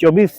24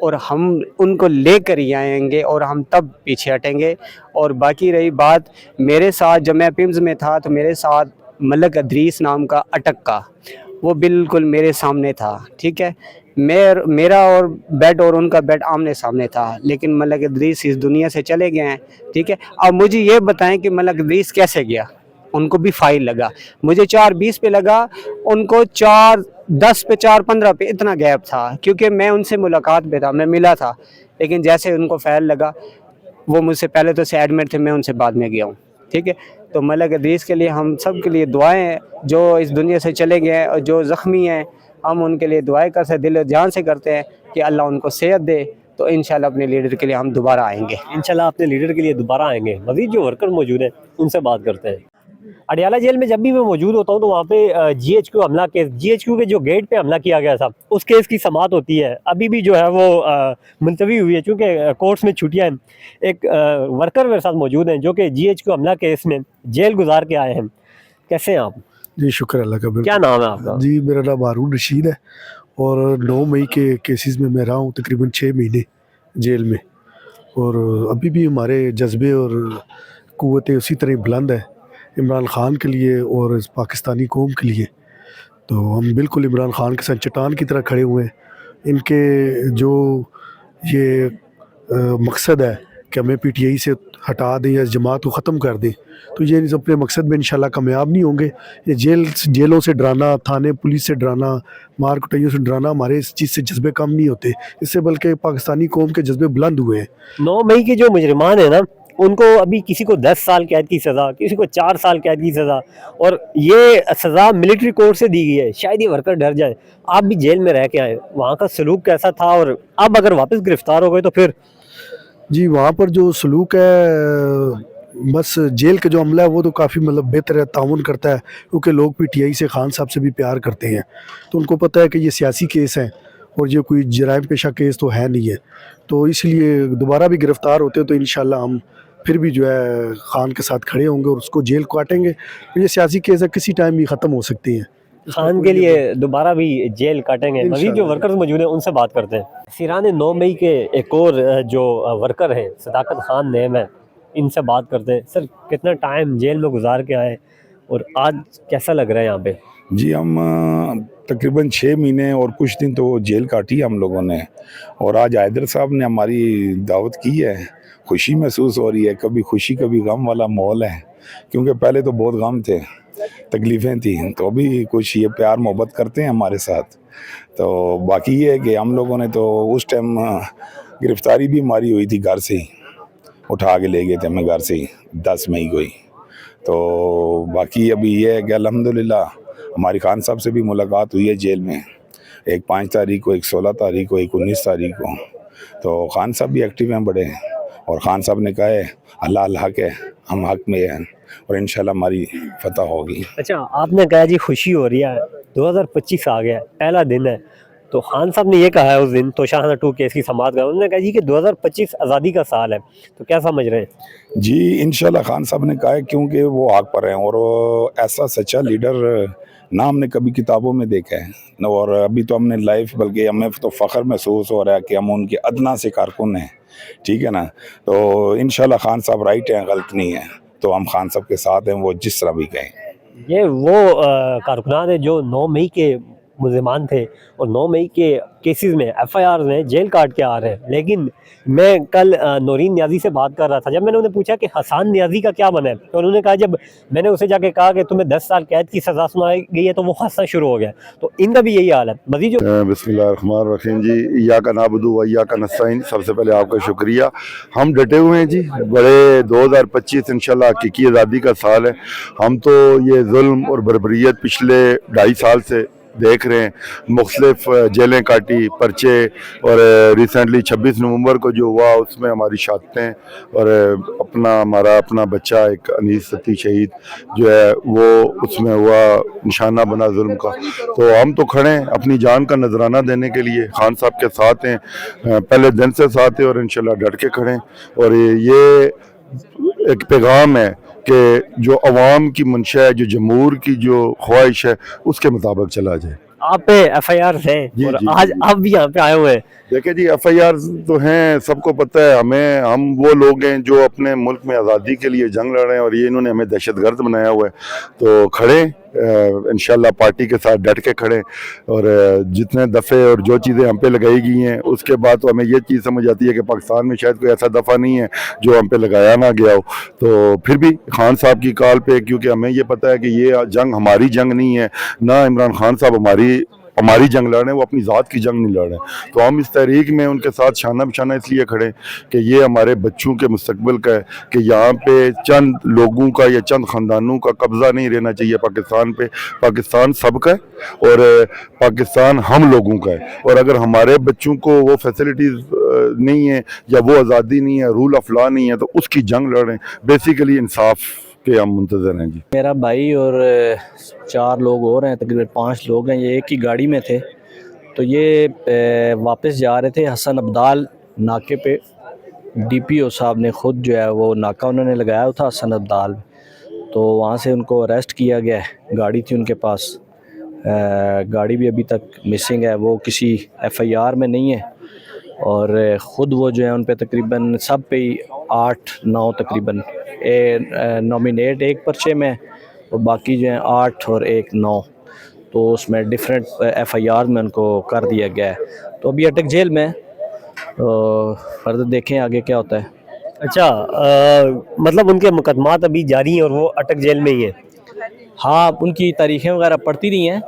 اور ہم ان کو لے کر ہی آئیں گے اور ہم تب پیچھے ہٹیں گے. اور باقی رہی بات میرے ساتھ، جب میں پیمز میں تھا تو میرے ساتھ ملک ادریس نام کا اٹک کا، وہ بالکل میرے سامنے تھا. ٹھیک ہے، میرا اور بیڈ اور ان کا بیڈ آمنے سامنے تھا، لیکن ملک ادریس اس دنیا سے چلے گئے ہیں. ٹھیک ہے، اب مجھے یہ بتائیں کہ ملک ادریس کیسے گیا؟ ان کو بھی فائل لگا، مجھے 4:20 پہ لگا، ان کو 4:10 پہ 4:15 پہ اتنا گیپ تھا، کیونکہ میں ان سے ملاقات پہ تھا، میں ملا تھا. لیکن جیسے ان کو فائل لگا، وہ مجھ سے پہلے تو سے ایڈمٹ تھے، میں ان سے بعد میں گیا ہوں. ٹھیک ہے، تو ملک ادریس کے لیے ہم سب کے لیے دعائیں ہیں، جو اس دنیا سے چلے گئے ہیں اور جو زخمی ہیں، ہم ان کے لیے دعائیں کرتے ہیں، دل و جان سے کرتے ہیں کہ اللہ ان کو صحت دے. تو انشاءاللہ اپنے لیڈر کے لیے ہم دوبارہ آئیں گے. انشاءاللہ اپنے لیڈر کے لیے دوبارہ آئیں گے. مزید جو ورکر موجود ہیں ان سے بات کرتے ہیں. اڈیالہ جیل میں جب بھی میں موجود ہوتا ہوں تو وہاں پہ جی ایچ کیو حملہ کیس، جی ایچ کیو کے جو گیٹ پہ حملہ کیا گیا تھا اس کیس کی سماعت ہوتی ہے. ابھی بھی جو ہے وہ ملتوی ہوئی ہے چونکہ کورٹس میں چھٹیاں ہیں. ایک ورکر میرے ساتھ موجود ہیں جو کہ جی ایچ کیو حملہ کیس میں جیل گزار کے آئے ہیں. کیسے ہیں آپ؟ جی شکر اللہ کا. کیا نام ہے آپ کا؟ جی میرا نام ہارون رشید ہے اور 9 مئی کے کیسز میں میں رہا ہوں تقریباً 6 مہینے جیل میں. اور ابھی بھی ہمارے جذبے اور قوتیں اسی طرح بلند ہے عمران خان کے لیے اور اس پاکستانی قوم کے لیے. تو ہم بالکل عمران خان کے ساتھ چٹان کی طرح کھڑے ہوئے ہیں. ان کے جو یہ مقصد ہے کہ ہمیں پی ٹی آئی سے ہٹا دیں یا اس جماعت کو ختم کر دیں، تو یہ اپنے مقصد میں انشاءاللہ کامیاب نہیں ہوں گے. یہ جیلوں سے ڈرانا، تھانے پولیس سے ڈرانا، مار کٹائیوں سے ڈرانا، ہمارے اس چیز سے جذبے کم نہیں ہوتے، اس سے بلکہ پاکستانی قوم کے جذبے بلند ہوئے ہیں. 9 مئی کے جو مجرمان ہیں نا، ان کو ابھی کسی کو 10 سال قید کی سزا، کسی کو 4 سال قید کی سزا، اور یہ سزا ملٹری کورٹ سے دی گئی ہے. شاید یہ ورکر ڈر جائیں. آپ بھی جیل میں رہ کے آئے، وہاں کا سلوک کیسا تھا، اور اب اگر واپس گرفتار ہو گئے تو پھر؟ جی وہاں پر جو سلوک ہے، بس جیل کا جو عملہ ہے وہ تو کافی بہتر ہے، تعاون کرتا ہے، کیونکہ لوگ پی ٹی آئی سے خان صاحب سے بھی پیار کرتے ہیں. تو ان کو پتہ ہے کہ یہ سیاسی کیس ہیں اور یہ کوئی جرائم پیشہ کیس تو ہے نہیں ہے. تو اس لیے دوبارہ بھی گرفتار ہوتے تو انشاءاللہ ہم پھر بھی جو ہے خان کے ساتھ کھڑے ہوں گے اور اس کو جیل کاٹیں گے. یہ سیاسی کیس ہے، کسی ٹائم بھی ختم ہو سکتی ہیں. خان کے لیے دوبارہ بھی جیل کاٹیں گے. مزید جو ورکرز موجود ہیں ان سے بات کرتے ہیں. سیران 9 مئی کے ایک اور جو ورکر ہیں صداقت خان نیم ہے، ان سے بات کرتے ہیں. سر کتنا ٹائم جیل میں گزار کے آئے اور آج کیسا لگ رہا ہے یہاں پہ؟ جی ہم تقریباً 6 مہینے اور کچھ دن تو جیل کاٹی ہم لوگوں نے، اور آج حیدر صاحب نے ہماری دعوت کی ہے. خوشی محسوس ہو رہی ہے، کبھی خوشی کبھی غم والا ماحول ہے، کیونکہ پہلے تو بہت غم تھے، تکلیفیں تھیں، تو ابھی کچھ یہ پیار محبت کرتے ہیں ہمارے ساتھ. تو باقی یہ ہے کہ ہم لوگوں نے تو اس ٹائم گرفتاری بھی ہماری ہوئی تھی، گھر سے ہی اٹھا کے لے گئے تھے ہمیں گھر سے ہی 10 مئی کو ہی. تو باقی ابھی یہ ہے کہ الحمدللہ ہماری خان صاحب سے بھی ملاقات ہوئی ہے جیل میں، ایک 5 تاریخ کو، ایک 16 تاریخ کو، ایک 19 تاریخ کو. تو خان صاحب بھی ایکٹیو ہیں بڑے، اور خان صاحب نے کہا ہے اللہ الحق ہے، ہم حق میں ہیں اور انشاءاللہ ہماری فتح ہوگی. اچھا، آپ نے کہا جی خوشی ہو رہی ہے، 2025 آ گیا، پہلا دن ہے. تو خان صاحب نے یہ کہا ہے اس دن توشاہانہ 2 کیس کی سماعت کا، انہوں نے کہا جی کہ 2025 آزادی کا سال ہے. تو کیا سمجھ رہے ہیں؟ جی انشاءاللہ خان صاحب نے کہا ہے، کیونکہ وہ حق پر ہیں، اور ایسا سچا لیڈر نہ ہم نے کبھی کتابوں میں دیکھا ہے، اور ابھی تو ہم نے لائف، بلکہ ہمیں تو فخر محسوس ہو رہا ہے کہ ہم ان کے ادنا سے کارکن ہیں. ٹھیک ہے نا. تو انشاءاللہ خان صاحب رائٹ ہیں، غلط نہیں ہیں، تو ہم خان صاحب کے ساتھ ہیں، وہ جس طرح بھی کہیں. یہ وہ کارکنان ہیں جو 9 مئی کے ملزمان تھے اور 9 مئی کے کیسز میں ایف آئی آر میں جیل کاٹ کے آ رہے ہیں. لیکن میں کل نورین نیازی سے بات کر رہا تھا، جب میں نے انہیں پوچھا کہ حسان نیازی کا کیا بنا ہے، تو انہوں نے کہا جب میں نے اسے جا کے کہا کہ تمہیں 10 سال قید کی سزا سنائی گئی ہے تو وہ ہنسنا شروع ہو گیا. تو ان کا بھی یہی حال ہے. مزید جو بسم اللہ الرحمن الرحیم. جی ایاک نعبد و ایاک نستعین. سب سے پہلے آپ کا شکریہ. ہم ڈٹے ہوئے ہیں جی، بڑے 2025 انشاءاللہ حقیقی آزادی کا سال ہے. ہم تو یہ ظلم اور بربریت پچھلے 2.5 سال سے دیکھ رہے ہیں، مختلف جیلیں کاٹی، پرچے، اور ریسنٹلی 26 نومبر کو جو ہوا اس میں ہماری شہادتیں، اور ہمارا اپنا بچہ ایک انیس ستی شہید جو ہے وہ اس میں ہوا، نشانہ بنا ظلم کا. تو ہم تو کھڑے ہیں اپنی جان کا نذرانہ دینے کے لیے، خان صاحب کے ساتھ ہیں، پہلے دن سے ساتھ ہیں، اور انشاءاللہ ڈٹ کے کھڑے ہیں. اور یہ ایک پیغام ہے کہ جو عوام کی منشا ہے، جو جمہور کی جو خواہش ہے، اس کے مطابق چلا جائے. آپ پہ FIR ہیں جی، اور جی، آج جی۔ آپ بھی یہاں پہ آئے ہوئے ہیں. دیکھیں جی FIR تو ہیں، سب کو پتہ ہے. ہم وہ لوگ ہیں جو اپنے ملک میں آزادی کے لیے جنگ لڑ رہے ہیں، اور یہ انہوں نے ہمیں دہشت گرد بنایا ہوا ہے. تو کھڑے انشاءاللہ پارٹی کے ساتھ ڈٹ کے کھڑے، اور جتنے دفعے اور جو چیزیں ہم پہ لگائی گئی ہیں اس کے بعد تو ہمیں یہ چیز سمجھ آتی ہے کہ پاکستان میں شاید کوئی ایسا دفعہ نہیں ہے جو ہم پہ لگایا نہ گیا ہو. تو پھر بھی خان صاحب کی کال پہ، کیونکہ ہمیں یہ پتہ ہے کہ یہ جنگ ہماری جنگ نہیں ہے، نہ عمران خان صاحب ہماری جنگ لڑ رہے ہیں، وہ اپنی ذات کی جنگ نہیں لڑ رہے ہیں. تو ہم اس تحریک میں ان کے ساتھ شانہ بشانہ اس لیے کھڑے کہ یہ ہمارے بچوں کے مستقبل کا ہے، کہ یہاں پہ چند لوگوں کا یا چند خاندانوں کا قبضہ نہیں رہنا چاہیے پاکستان پہ. پاکستان سب کا ہے اور پاکستان ہم لوگوں کا ہے. اور اگر ہمارے بچوں کو وہ فیسلٹیز نہیں ہیں یا وہ آزادی نہیں ہے، رول آف لا نہیں ہے، تو اس کی جنگ لڑ رہے ہیں. بیسیکلی انصاف کے ہم منتظر ہیں جی. میرا بھائی اور 4 لوگ اور ہیں، تقریباً 5 لوگ ہیں. یہ ایک ہی گاڑی میں تھے. تو یہ واپس جا رہے تھے حسن ابدال ناکے پہ. DPO صاحب نے خود جو ہے وہ ناکہ انہوں نے لگایا ہوا تھا حسن ابدال. تو وہاں سے ان کو اریسٹ کیا گیا ہے. گاڑی تھی ان کے پاس، گاڑی بھی ابھی تک مسنگ ہے. وہ کسی FIR میں نہیں ہے، اور خود وہ جو ہے ان پہ تقریباً سب پہ ہی 8-9 تقریباً نامینیٹ ایک پرچے میں، اور باقی جو ہیں 8 اور 1 9. تو اس میں ڈیفرنٹ FIR میں ان کو کر دیا گیا ہے. تو ابھی اٹک جیل میں ہے. تو فردر دیکھیں آگے کیا ہوتا ہے. اچھا، مطلب ان کے مقدمات ابھی جاری ہیں اور وہ اٹک جیل میں ہی ہیں. ہاں، ان کی تاریخیں وغیرہ پڑھتی رہی ہیں،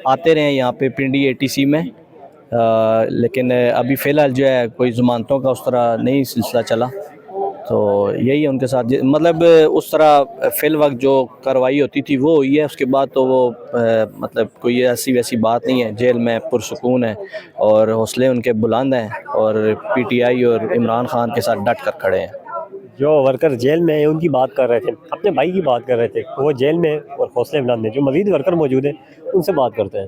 آتے رہے ہیں یہاں پہ پنڈی ATC میں. لیکن ابھی فی الحال جو ہے کوئی ضمانتوں کا اس طرح نہیں سلسلہ چلا. تو یہی ہے ان کے ساتھ، مطلب اس طرح فی الوقت جو کارروائی ہوتی تھی وہ ہوئی ہے. اس کے بعد تو وہ مطلب کوئی ایسی ویسی بات نہیں ہے. جیل میں پرسکون ہے اور حوصلے ان کے بلند ہیں، اور PTI اور عمران خان کے ساتھ ڈٹ کر کھڑے ہیں. جو ورکر جیل میں ہیں ان کی بات کر رہے تھے، اپنے بھائی کی بات کر رہے تھے، وہ جیل میں اور حوصلے بلند ہیں. جو مزید ورکر موجود ہیں ان سے بات کرتے ہیں.